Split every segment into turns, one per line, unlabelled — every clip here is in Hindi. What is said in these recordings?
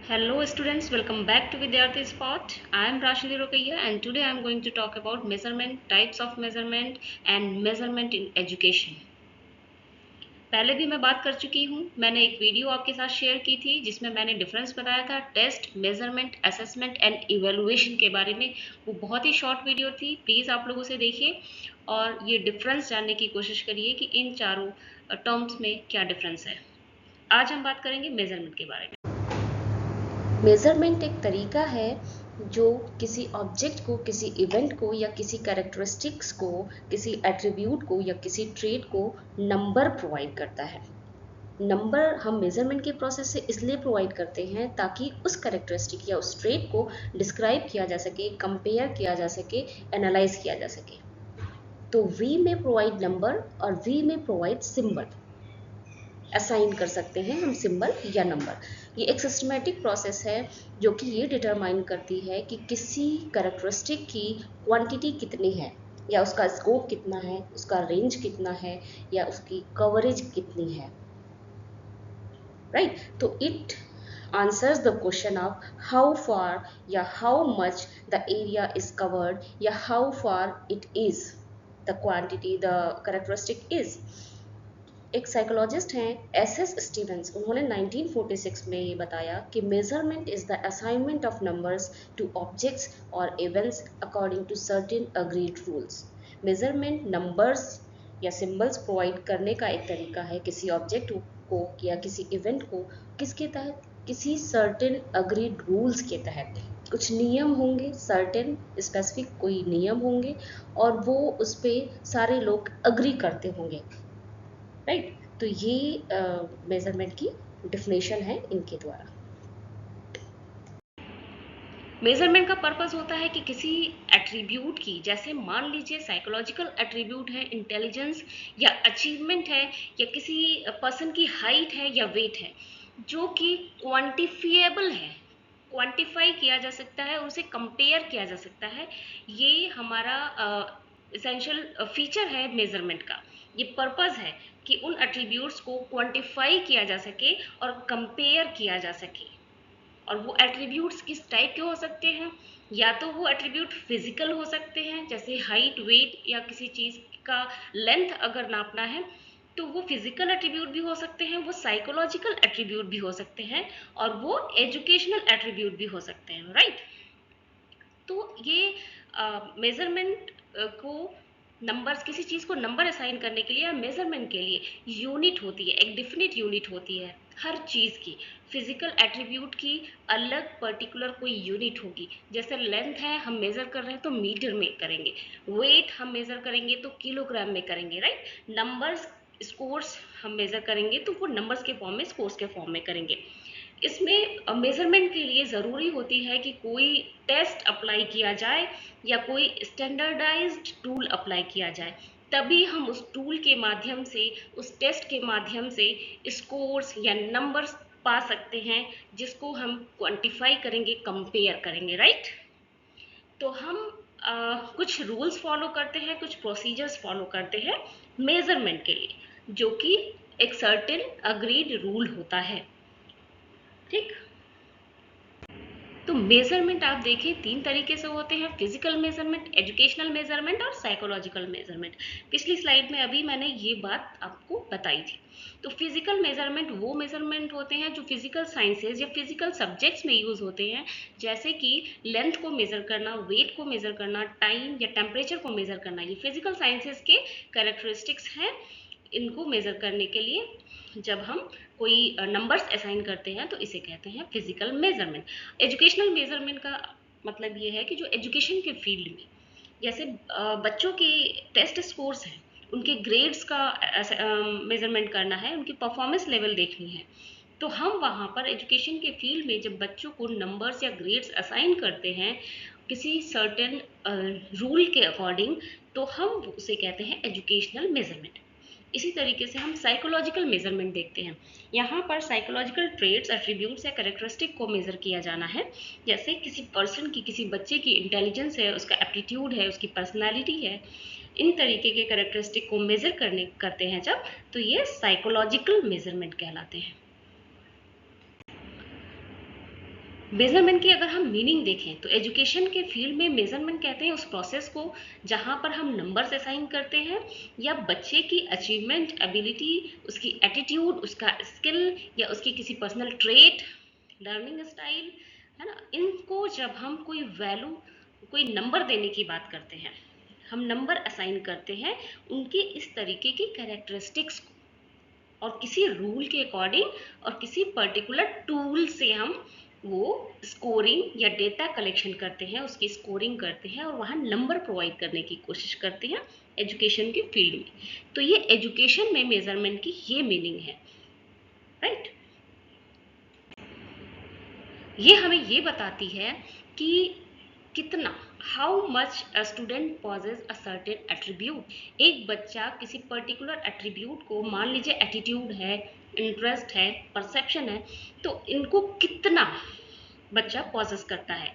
Hello students, welcome back to Vidyarthi Spot. I am Rashidi Rokaiya and today I am going to talk about measurement, types of measurement and measurement in education. पहले भी मैं बात कर चुकी हूँ। मैंने एक वीडियो आपके साथ शेयर की थी जिसमें मैंने डिफरेंस बताया था test, measurement, assessment and evaluation के बारे में। वो बहुत ही शॉर्ट वीडियो थी, प्लीज़ आप लोग उसे देखिए और ये डिफरेंस जानने की कोशिश करिए कि इन चारों टर्म्स में क्या डिफरेंस है। आज हम बात करेंगे मेजरमेंट के बारे में।
मेज़रमेंट एक तरीका है जो किसी ऑब्जेक्ट को, किसी इवेंट को या किसी कैरेक्टरिस्टिक्स को, किसी एट्रीब्यूट को या किसी ट्रेट को नंबर प्रोवाइड करता है। नंबर हम मेज़रमेंट के प्रोसेस से इसलिए प्रोवाइड करते हैं ताकि उस कैरेक्टरिस्टिक या उस ट्रेट को डिस्क्राइब किया जा सके, कंपेयर किया जा सके, एनालाइज किया जा सके। तो वी में प्रोवाइड नंबर और वी में प्रोवाइड सिंबल। असाइन कर सकते हैं हम सिंबल या नंबर। ये एक सिस्टमेटिक प्रोसेस है जो कि ये डिटरमाइन करती है कि किसी कैरेक्टरिस्टिक की क्वांटिटी कितनी है या उसका स्कोप कितना है, उसका रेंज कितना है या उसकी कवरेज कितनी है, राइट। तो it answers the question of how far या how much the area is covered या how far it is the quantity the characteristic is. एक साइकोलॉजिस्ट हैं एस स्टीवेंस, उन्होंने 1946 में ये बताया कि measurement is the assignment of numbers to objects और events according to certain agreed rules. Measurement numbers या सिंबल्स प्रोवाइड करने का एक तरीका है किसी ऑब्जेक्ट को या किसी इवेंट को, किसके तहत? किसी सर्टेन अग्रीड रूल्स के तहत। कुछ नियम होंगे, सर्टेन स्पेसिफिक कोई नियम होंगे और वो उस पर सारे लोग अग्री करते होंगे, राइट। तो ये मेजरमेंट की डिफिनेशन है इनके द्वारा।
मेजरमेंट का पर्पस होता है कि किसी एट्रीब्यूट की, जैसे मान लीजिए साइकोलॉजिकल एट्रीब्यूट है, इंटेलिजेंस या अचीवमेंट है या किसी पर्सन की हाइट है या वेट है, जो कि क्वांटिफिएबल है, क्वांटिफाई किया जा सकता है, उसे कंपेयर किया जा सकता है। ये हमारा एसेंशियल फीचर है मेजरमेंट का। ये पर्पस है कि उन एट्रीब्यूट्स को क्वांटिफाई किया जा सके और कंपेयर किया जा सके। और वो एट्रीब्यूट्स किस टाइप के हो सकते हैं? या तो वो एट्रीब्यूट फिजिकल हो सकते हैं, जैसे हाइट, वेट या किसी चीज़ का लेंथ अगर नापना है तो वो फिजिकल एट्रीब्यूट भी हो सकते हैं, वो साइकोलॉजिकल एट्रीब्यूट भी हो सकते हैं और वो एजुकेशनल एट्रीब्यूट भी हो सकते हैं, राइट। तो ये मेजरमेंट को नंबर्स, किसी चीज़ को नंबर असाइन करने के लिए या मेजरमेंट के लिए यूनिट होती है, एक डिफिनिट यूनिट होती है हर चीज़ की। फिजिकल एट्रीब्यूट की अलग पर्टिकुलर कोई यूनिट होगी, जैसे लेंथ है हम मेज़र कर रहे हैं तो मीटर में करेंगे, वेट हम मेज़र करेंगे तो किलोग्राम में करेंगे, राइट। नंबर्स, स्कोर्स हम मेज़र करेंगे तो वो नंबर्स के फॉर्म में, स्कोर्स के फॉर्म में करेंगे। इसमें मेजरमेंट के लिए ज़रूरी होती है कि कोई टेस्ट अप्लाई किया जाए या कोई स्टैंडर्डाइज्ड टूल अप्लाई किया जाए, तभी हम उस टूल के माध्यम से, उस टेस्ट के माध्यम से स्कोर्स या नंबर्स पा सकते हैं, जिसको हम क्वांटिफाई करेंगे, कंपेयर करेंगे, राइट। तो हम कुछ रूल्स फॉलो करते हैं, कुछ प्रोसीजर्स फॉलो करते हैं मेजरमेंट के लिए, जो कि एक सर्टेन अग्रीड रूल होता है, ठीक। तो मेजरमेंट आप देखें तीन तरीके से होते हैं, फिजिकल मेजरमेंट, एजुकेशनल मेजरमेंट और साइकोलॉजिकल मेजरमेंट। पिछली स्लाइड में अभी मैंने ये बात आपको बताई थी। तो फिजिकल मेजरमेंट वो मेजरमेंट होते हैं जो फिजिकल साइंसेज या फिजिकल सब्जेक्ट्स में यूज होते हैं, जैसे कि लेंथ को मेजर करना, वेट को मेजर करना, टाइम या टेम्परेचर को मेजर करना। ये फिजिकल साइंसेज के कैरेक्टरिस्टिक्स हैं। इनको मेजर करने के लिए जब हम कोई नंबर्स असाइन करते हैं तो इसे कहते हैं फिजिकल मेजरमेंट। एजुकेशनल मेजरमेंट का मतलब ये है कि जो एजुकेशन के फील्ड में, जैसे बच्चों के टेस्ट स्कोर्स हैं, उनके ग्रेड्स का मेजरमेंट करना है, उनकी परफॉर्मेंस लेवल देखनी है, तो हम वहाँ पर एजुकेशन के फील्ड में जब बच्चों को नंबर्स या ग्रेड्स असाइन करते हैं किसी सर्टेन रूल के अकॉर्डिंग, तो हम उसे कहते हैं एजुकेशनल मेजरमेंट। इसी तरीके से हम साइकोलॉजिकल मेजरमेंट देखते हैं। यहाँ पर साइकोलॉजिकल ट्रेट्स, एट्रीब्यूट्स या कैरेक्टरिस्टिक को मेजर किया जाना है, जैसे किसी पर्सन की, किसी बच्चे की इंटेलिजेंस है, उसका एप्टीट्यूड है, उसकी पर्सनालिटी है। इन तरीके के कैरेक्टरिस्टिक को मेजर करते हैं जब, तो ये साइकोलॉजिकल मेजरमेंट कहलाते हैं। मेजरमेंट की अगर हम मीनिंग देखें तो एजुकेशन के फील्ड में मेजरमेंट कहते हैं उस प्रोसेस को जहां पर हम नंबर्स असाइन करते हैं या बच्चे की अचीवमेंट, एबिलिटी, उसकी एटीट्यूड, उसका स्किल या उसकी किसी पर्सनल ट्रेट, लर्निंग स्टाइल, है ना, इनको जब हम कोई वैल्यू, कोई नंबर देने की बात करते हैं, हम नंबर असाइन करते हैं उनके इस तरीके की कैरेक्टरिस्टिक्स को, और किसी रूल के अकॉर्डिंग और किसी पर्टिकुलर टूल से हम वो स्कोरिंग या डेटा कलेक्शन करते हैं, उसकी स्कोरिंग करते हैं और वहाँ नंबर प्रोवाइड करने की कोशिश करते हैं एजुकेशन के फील्ड में। तो ये एजुकेशन में मेजरमेंट की ये मीनिंग है, राइट। ये हमें ये बताती है कि कितना, how much a student possesses a certain attribute. एक बच्चा किसी पर्टिकुलर एट्रीब्यूट को, मान लीजिए एटीट्यूड है, इंटरेस्ट है, परसेप्शन है, तो इनको कितना बच्चा पॉजेस करता है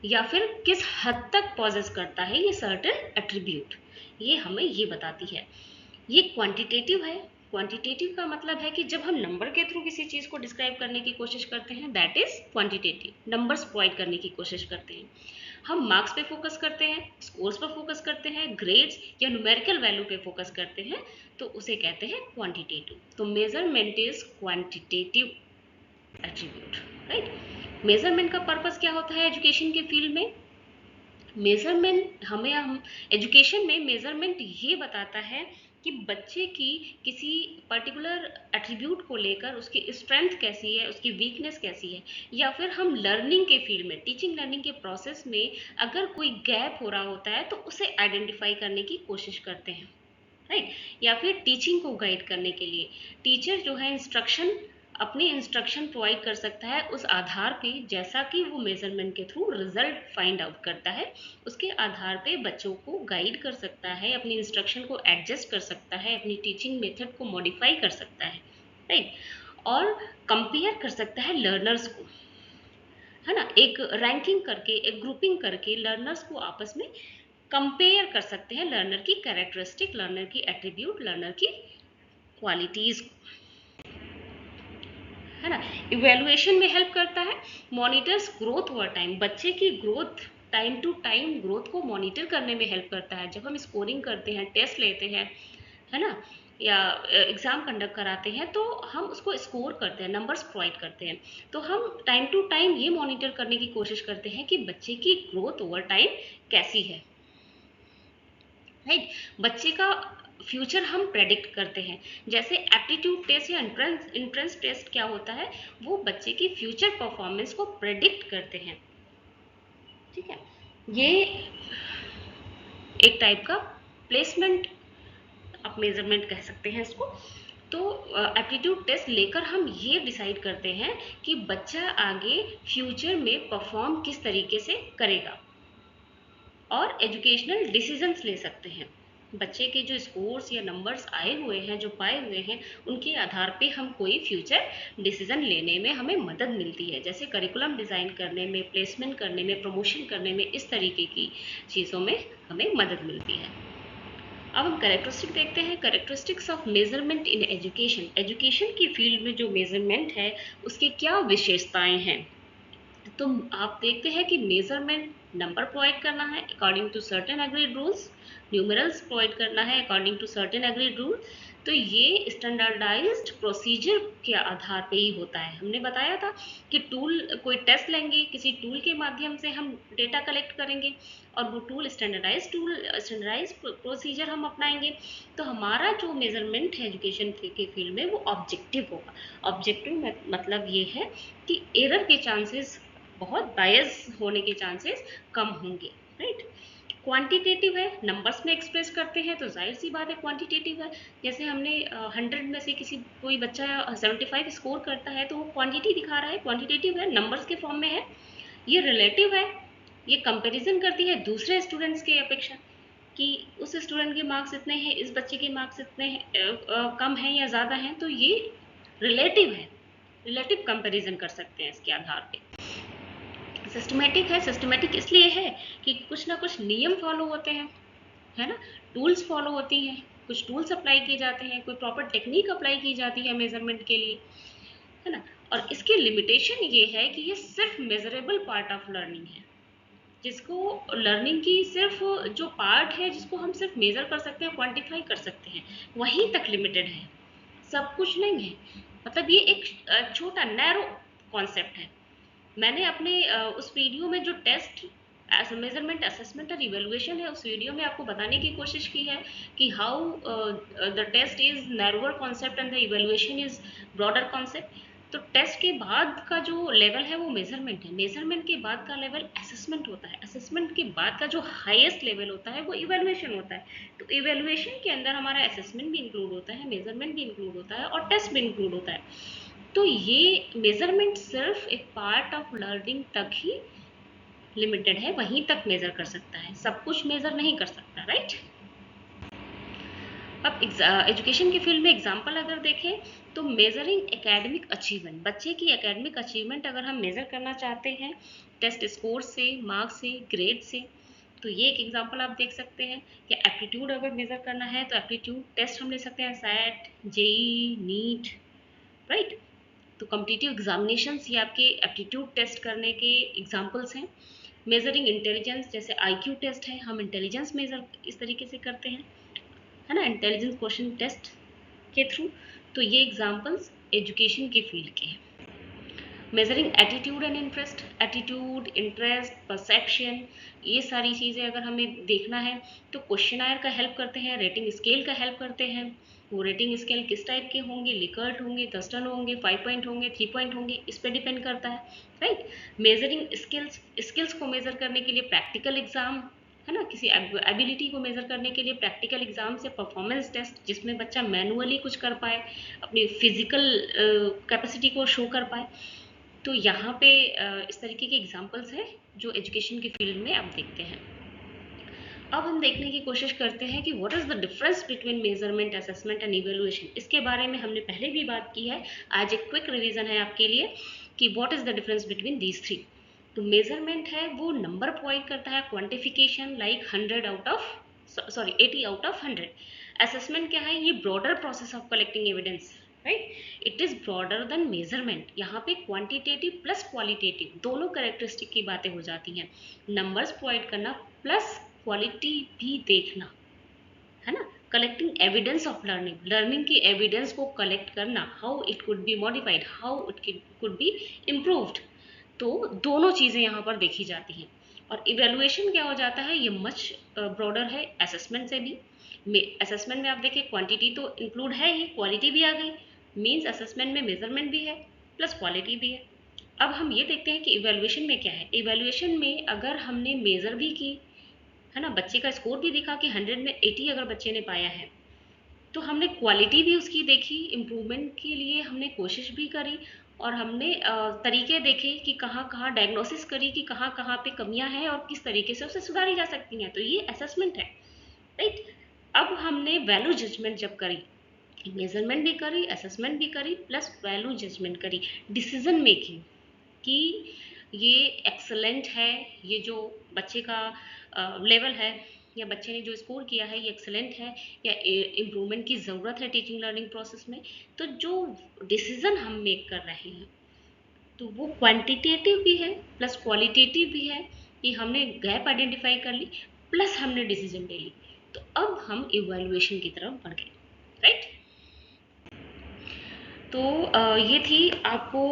या फिर किस हद तक पॉजेस करता है ये सर्टेन एट्रीब्यूट, ये हमें ये बताती है। ये क्वांटिटेटिव है। क्वांटिटेटिव का मतलब है कि जब हम नंबर के थ्रू किसी चीज को डिस्क्राइब करने की कोशिश करते हैं, that is quantitative, numbers provide करने की कोशिश करते हैं। हम मार्क्स पे फोकस करते हैं, स्कोर्स पे फोकस करते हैं, ग्रेड्स या न्यूमेरिकल वैल्यू पे फोकस करते हैं, तो उसे कहते हैं क्वांटिटेटिव। तो measurement is quantitative attribute, right. Measurement का पर्पस क्या होता है एजुकेशन के फील्ड में? मेजरमेंट हमें, हम एजुकेशन में मेजरमेंट ये बताता है कि बच्चे की किसी पर्टिकुलर एट्रीब्यूट को लेकर उसकी स्ट्रेंथ कैसी है, उसकी वीकनेस कैसी है, या फिर हम लर्निंग के फील्ड में, टीचिंग लर्निंग के प्रोसेस में अगर कोई गैप हो रहा होता है तो उसे आइडेंटिफाई करने की कोशिश करते हैं, राइट। या फिर टीचिंग को गाइड करने के लिए टीचर जो है इंस्ट्रक्शन, अपनी इंस्ट्रक्शन प्रोवाइड कर सकता है उस आधार पे जैसा कि वो मेजरमेंट के थ्रू रिजल्ट फाइंड आउट करता है, उसके आधार पे बच्चों को गाइड कर सकता है, अपनी इंस्ट्रक्शन को एडजस्ट कर सकता है, अपनी टीचिंग मेथड को मॉडिफाई कर सकता है, राइट। और कंपेयर कर सकता है लर्नर्स को, है ना, एक रैंकिंग करके, एक ग्रुपिंग करके लर्नर्स को आपस में कंपेयर कर सकते हैं, लर्नर की कैरेक्टरिस्टिक, लर्नर की एट्रीब्यूट, लर्नर की क्वालिटीज, है ना। इवेल्युएशन में हेल्प करता है, मॉनिटर्स ग्रोथ ओवर टाइम, बच्चे की ग्रोथ, टाइम टू टाइम ग्रोथ को मॉनिटर करने में हेल्प करता है। जब हम स्कोरिंग करते हैं, टेस्ट लेते हैं, है ना, या एग्जाम कंडक्ट कराते हैं तो हम उसको स्कोर करते हैं, नंबर्स प्रोवाइड करते हैं, तो हम टाइम टू टाइम ये मॉनिटर करने की कोशिश करते हैं कि बच्चे की ग्रोथ ओवर टाइम कैसी है, राइट। बच्चे का फ्यूचर हम प्रेडिक्ट करते हैं, जैसे एप्टीट्यूड टेस्ट या एंट्रेंस टेस्ट क्या होता है, वो बच्चे की फ्यूचर परफॉर्मेंस को प्रेडिक्ट करते हैं, ठीक है। ये एक टाइप का प्लेसमेंट, आप मेजरमेंट कह सकते हैं इसको। तो एप्टीट्यूड टेस्ट लेकर हम ये डिसाइड करते हैं कि बच्चा आगे फ्यूचर में परफॉर्म किस तरीके से करेगा, और एजुकेशनल डिसीजंस ले सकते हैं। बच्चे के जो स्कोर्स या नंबर्स आए हुए हैं, जो पाए हुए हैं, उनके आधार पे हम कोई फ्यूचर डिसीजन लेने में हमें मदद मिलती है, जैसे करिकुलम डिज़ाइन करने में, प्लेसमेंट करने में, प्रमोशन करने में, इस तरीके की चीज़ों में हमें मदद मिलती है। अब हम कैरेक्टरिस्टिक देखते हैं, characteristics of measurement in education. Education की फील्ड में जो मेजरमेंट है उसके क्या विशेषताएं हैं, तो आप देखते हैं कि मेजरमेंट नंबर प्रोवाइड करना है according to certain agreed rules, numerals provide करना है according to certain agreed rule. तो ये स्टैंडर्डाइज्ड प्रोसीजर के आधार पे ही होता है। हमने बताया था कि टूल, कोई टेस्ट लेंगे, किसी टूल के माध्यम से हम डेटा कलेक्ट करेंगे और वो टूल, स्टैंडर्डाइज प्रोसीजर हम अपनाएंगे। तो हमारा जो मेजरमेंट है एजुकेशन के फील्ड में वो ऑब्जेक्टिव होगा। ऑब्जेक्टिव मतलब ये है कि एरर के चांसेस, बहुत बायस होने के चांसेस कम होंगे, राइट। क्वांटिटेटिव है, नंबर्स में एक्सप्रेस करते हैं तो जाहिर सी बात है क्वांटिटेटिव है। जैसे हमने 100 में से किसी, कोई बच्चा 75 स्कोर करता है तो वो क्वांटिटी दिखा रहा है, क्वांटिटेटिव है, नंबर्स के फॉर्म में है। ये रिलेटिव है, ये कंपैरिजन करती है दूसरे स्टूडेंट्स के अपेक्षा, कि उस स्टूडेंट के मार्क्स इतने हैं, इस बच्चे के मार्क्स इतने कम हैं या ज़्यादा हैं, तो ये रिलेटिव है, रिलेटिव कंपैरिजन कर सकते हैं इसके आधार पे। सिस्टमेटिक है, सिस्टमेटिक इसलिए है कि कुछ ना कुछ नियम फॉलो होते हैं, है ना, टूल्स फॉलो होती हैं, कुछ टूल्स अप्लाई किए जाते हैं, कोई प्रॉपर टेक्निक अप्लाई की जाती है मेजरमेंट के लिए, है ना। और इसकी लिमिटेशन ये है कि ये सिर्फ मेजरेबल पार्ट ऑफ लर्निंग है, जिसको लर्निंग की सिर्फ जो पार्ट है जिसको हम सिर्फ मेजर कर सकते हैं, क्वांटिफाई कर सकते हैं, वहीं तक लिमिटेड है, सब कुछ नहीं है। मतलब ये एक छोटा नैरो कॉन्सेप्ट है। मैंने अपने उस वीडियो में जो टेस्ट मेजरमेंट असेसमेंट और इवेल्युएशन है, उस वीडियो में आपको बताने की कोशिश की है कि how the test is narrower concept and the evaluation is broader concept. तो टेस्ट के बाद का जो लेवल है वो मेजरमेंट है, मेजरमेंट के बाद का लेवल असेसमेंट होता है, असेसमेंट के बाद का जो हाईएस्ट लेवल होता है वो इवेल्युएशन होता है। तो इवेल्युएशन के अंदर हमारा असेसमेंट भी इंक्लूड होता है, मेजरमेंट भी इंक्लूड होता है और टेस्ट भी इंक्लूड होता है। तो ये मेजरमेंट सिर्फ एक पार्ट ऑफ लर्निंग तक ही लिमिटेड है, वहीं तक मेजर कर सकता है, सब कुछ मेजर नहीं कर सकता, राइट। अब एजुकेशन के फील्ड में एग्जांपल अगर देखें तो मेजरिंग एकेडमिक अचीवमेंट, बच्चे की एकेडमिक अचीवमेंट अगर हम मेजर करना चाहते हैं टेस्ट स्कोर से, मार्क्स से, ग्रेड से, तो ये एक एग्जांपल आप देख सकते हैं। या एप्टीट्यूड अगर मेजर करना है तो एप्टीट्यूड टेस्ट हम ले सकते हैं, सैट, जेई, नीट, राइट। तो कॉम्पिटिटिव एग्जामिनेशंस ये आपके एप्टीट्यूड टेस्ट करने के एग्जांपल्स हैं। मेजरिंग इंटेलिजेंस जैसे आईक्यू टेस्ट है, हम इंटेलिजेंस मेजर इस तरीके से करते हैं, है ना, इंटेलिजेंस क्वेश्चन टेस्ट के थ्रू। तो ये एग्जांपल्स एजुकेशन के फील्ड के हैं। Measuring attitude and interest, attitude, interest, perception, ये सारी चीज़ें अगर हमें देखना है तो क्वेश्चनायर का हेल्प करते हैं, रेटिंग स्केल का हेल्प करते हैं। वो रेटिंग स्केल किस टाइप के होंगे, लिकर्ट होंगे, थर्स्टन होंगे, 5 पॉइंट होंगे, 3 पॉइंट होंगे, इस पर डिपेंड करता है, राइट। मेजरिंग स्किल्स, स्किल्स को मेजर करने के लिए प्रैक्टिकल एग्जाम, है ना, किसी एबिलिटी को मेजर करने के लिए प्रैक्टिकल एग्जाम से परफॉर्मेंस टेस्ट जिसमें बच्चा मैनुअली कुछ कर पाए, अपनी फिजिकल कैपेसिटी को शो कर पाए। तो यहाँ पे इस तरीके के एग्जाम्पल्स हैं जो एजुकेशन के फील्ड में आप देखते हैं। अब हम देखने की कोशिश करते हैं कि what is the difference between measurement, assessment and evaluation. इसके बारे में हमने पहले भी बात की है, आज एक क्विक रिवीजन है आपके लिए कि what is the difference between these three. तो मेजरमेंट है वो नंबर प्रोवाइड करता है, quantification like 100 out of 80 out of 100। Assessment क्या है, ये broader process of collecting evidence, right, it is broader then measurement. यहाँ पे क्वांटिटेटिव प्लस क्वालिटेटिव दोनों कैरेक्टरिस्टिक की बातें हो जाती हैं, नंबर्स प्रोवाइड करना प्लस क्वालिटी भी देखना, है ना, collecting evidence of learning, learning की एविडेंस को कलेक्ट करना, how it could be modified, how it could be improved. तो दोनों चीज़ें यहाँ पर देखी जाती हैं। और इवेलुएशन क्या हो जाता है, ये मच ब्रॉडर है असेसमेंट से भी। असेसमेंट में आप देखिए क्वांटिटी तो इंक्लूड है ही, क्वालिटी भी आ गई, मीन्स असेसमेंट में मेजरमेंट भी है प्लस क्वालिटी भी है। अब हम ये देखते हैं कि इवेलुएशन में क्या है। इवेलुएशन में अगर हमने मेजर भी की, है ना, बच्चे का स्कोर भी देखा कि 100 में 80 अगर बच्चे ने पाया है, तो हमने क्वालिटी भी उसकी देखी, इम्प्रूवमेंट के लिए हमने कोशिश भी करी, और हमने तरीके देखे कि कहाँ कहाँ डायग्नोसिस करी कि कहाँ कहाँ पे कमियां हैं और किस तरीके से उसे सुधारी जा सकती हैं। तो ये असेसमेंट है, राइट। अब हमने वैल्यू जजमेंट जब करी, मेजरमेंट भी करी, असेसमेंट भी करी, प्लस वैल्यू जजमेंट करी, डिसीजन मेकिंग कि ये एक्सलेंट है, ये जो बच्चे का लेवल है या बच्चे ने जो स्कोर किया है ये एक्सलेंट है, या इम्प्रूवमेंट की ज़रूरत है टीचिंग लर्निंग प्रोसेस में। तो जो डिसीजन हम मेक कर रहे हैं तो वो क्वांटिटेटिव भी है प्लस क्वालिटेटिव भी है, कि हमने गैप आइडेंटिफाई कर ली प्लस हमने डिसीजन ले ली। तो अब हम इवैल्यूएशन की तरफ बढ़ गए, राइट। तो ये थी, आपको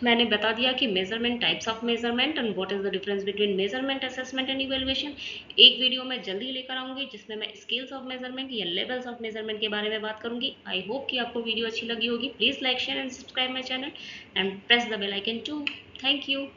मैंने बता दिया कि measurement, types of measurement and what is the difference between measurement, assessment and evaluation. एक वीडियो मैं जल्दी लेकर आऊंगी जिसमें मैं स्केल्स ऑफ मेजरमेंट या लेवल्स ऑफ मेजरमेंट के बारे में बात करूंगी। आई होप कि आपको वीडियो अच्छी लगी होगी। Please like, share and subscribe my channel and press the bell icon too. Thank you.